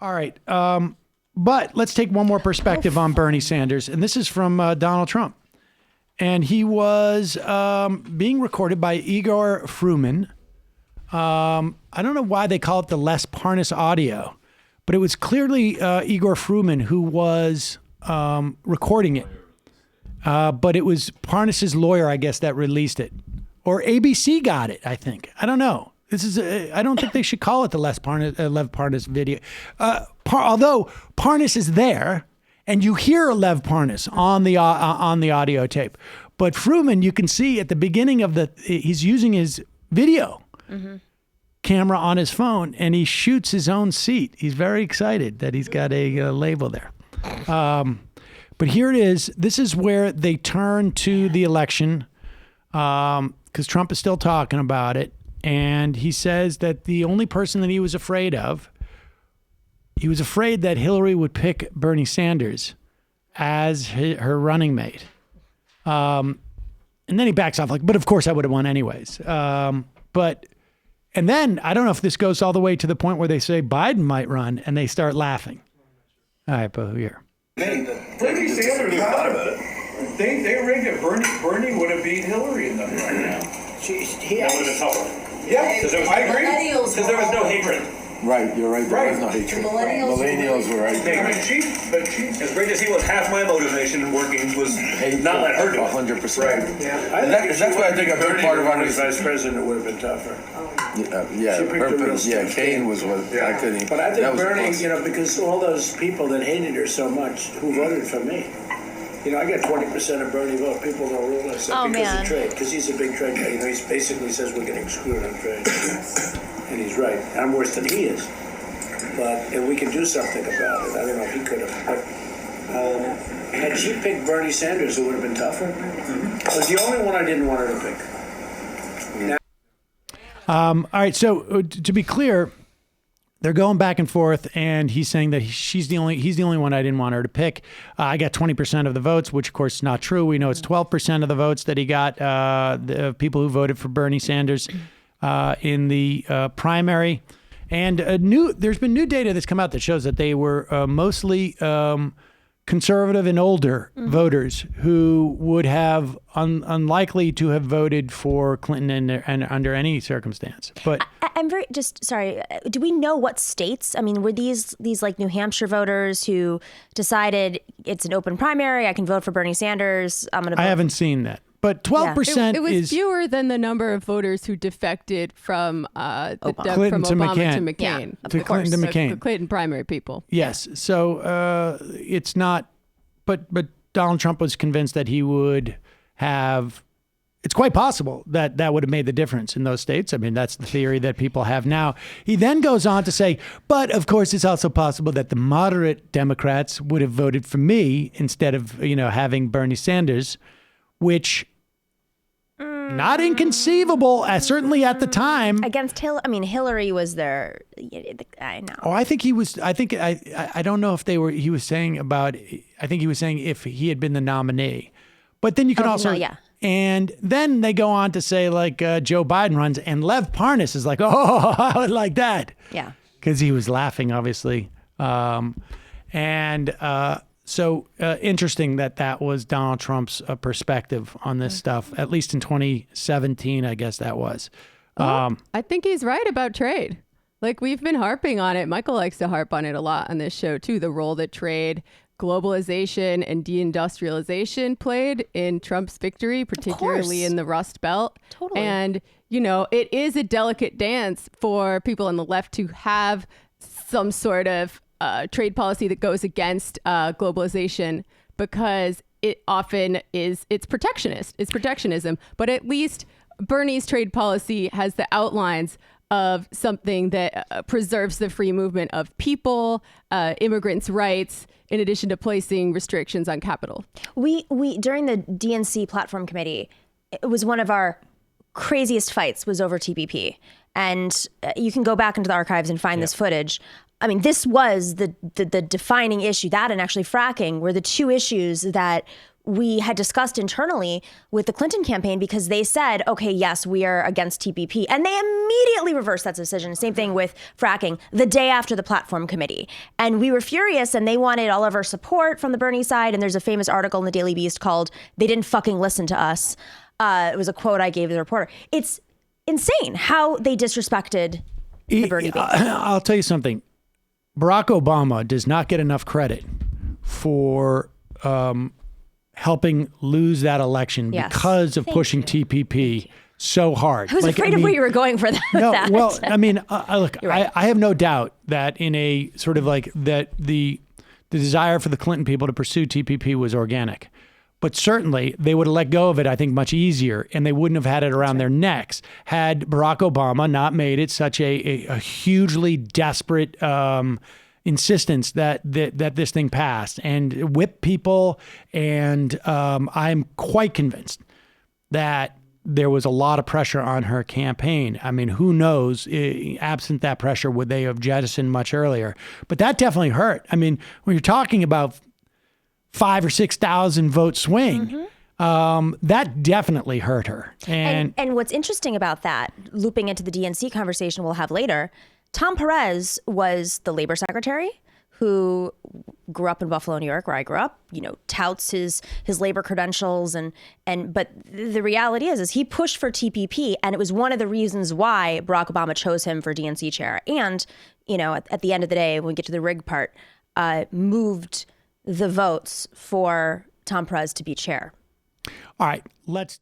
All right. But let's take one more perspective on Bernie Sanders. And this is from Donald Trump. And he was being recorded by Igor Fruman. I don't know why they call it the Les Parnas audio, but it was clearly Igor Fruman who was recording it. But it was Parnas's lawyer, I guess, that released it. Or ABC got it, I think. I don't know. This is. I don't think they should call it the Lev Parnas video. Although Parnas is there, and you hear Lev Parnas on the audio tape. But Fruman, you can see at the beginning of he's using his video camera on his phone, and he shoots his own seat. He's very excited that he's got a label there. But here it is. This is where they turn to the election because Trump is still talking about it. And he says that the only person that he was afraid that Hillary would pick Bernie Sanders as her running mate. And then he backs off but of course I would have won anyways. And then I don't know if this goes all the way to the point where they say Biden might run and they start laughing. All right, but here. Bernie Sanders thought about it. They rigged it. Bernie would have beat Hillary in them right now. That would have been tougher. Yeah, I agree. Because there was no hatred. Right, you're right. There was no hatred. Millennials were right. As great as he was, half my motivation working was not let her do it. 100%. Right. Yeah. That's why I think a big part of our vice president would have been tougher. Kane was what I couldn't. But I think Bernie, because all those people that hated her so much who voted for me. I got 20% of Bernie vote. People don't realize that because of trade. Because he's a big trade guy. He basically says we're getting screwed on trade. And he's right. I'm worse than he is. But we can do something about it. I don't know if he could have. But had she picked Bernie Sanders, it would have been tougher. It was the only one I didn't want her to pick. All right. So to be clear, they're going back and forth, and he's saying that he's the only one I didn't want her to pick. I got 20% of the votes, which of course is not true. We know it's 12% of the votes that he got. The people who voted for Bernie Sanders in the primary, and there's been new data that's come out that shows that they were mostly conservative and older voters who would have unlikely to have voted for Clinton and under any circumstance. But I'm very sorry. Do we know what states? I mean, were these like New Hampshire voters who decided it's an open primary? I can vote for Bernie Sanders. I'm going to. I haven't seen that. But 12% it was fewer than the number of voters who defected from Clinton to McCain. Yeah, to Clinton to McCain. The Clinton primary people. Yes. So it's not. But Donald Trump was convinced that he would have. It's quite possible that would have made the difference in those states. I mean, that's the theory that people have now. He then goes on to say, but of course, it's also possible that the moderate Democrats would have voted for me instead of, having Bernie Sanders, which not inconceivable, certainly at the time. Against Hillary. I mean, Hillary was there. I know. Oh, I think he was. I think I don't know if they were. He was saying about. I think he was saying if he had been the nominee, but then you can also. No, yeah. And then they go on to say Joe Biden runs, and Lev Parnas is like, oh, I would like that. Yeah. Because he was laughing, obviously, So interesting that was Donald Trump's perspective on this stuff, at least in 2017, I guess that was. I think he's right about trade. We've been harping on it. Michael likes to harp on it a lot on this show, too. The role that trade, globalization, and deindustrialization played in Trump's victory, particularly in the Rust Belt. Totally. And, it is a delicate dance for people on the left to have some sort of trade policy that goes against globalization, because it often it's protectionist. It's protectionism. But at least Bernie's trade policy has the outlines of something that preserves the free movement of people, immigrants' rights, in addition to placing restrictions on capital. We during the DNC platform committee, it was one of our craziest fights was over TPP. And you can go back into the archives and find this footage. I mean, this was the defining issue. That and actually fracking were the two issues that we had discussed internally with the Clinton campaign, because they said, okay, yes, we are against TPP. And they immediately reversed that decision. Same thing with fracking the day after the platform committee. And we were furious, and they wanted all of our support from the Bernie side. And there's a famous article in the Daily Beast called "They Didn't Fucking Listen to Us." It was a quote I gave the reporter. It's insane how they disrespected the Bernie base. I'll tell you something. Barack Obama does not get enough credit for helping lose that election because of pushing TPP so hard. I was afraid of where you were going for that. No, that. well, I mean, look, Right. I have no doubt that in a sort of like that the desire for the Clinton people to pursue TPP was organic. But certainly they would have let go of it, I think, much easier, and they wouldn't have had it around their necks had Barack Obama not made it such a hugely desperate insistence that this thing passed and whip people. And I'm quite convinced that there was a lot of pressure on her campaign. I mean, who knows, absent that pressure, would they have jettisoned much earlier? But that definitely hurt. I mean, when you're talking about 5,000 or 6,000 vote swing, that definitely hurt her. And what's interesting about that, looping into the DNC conversation we'll have later, Tom Perez was the labor secretary who grew up in Buffalo, New York, where I grew up, touts his labor credentials. But the reality is he pushed for TPP, and it was one of the reasons why Barack Obama chose him for DNC chair. And, at the end of the day, when we get to the rig part, moved the votes for Tom Perez to be chair. All right, let's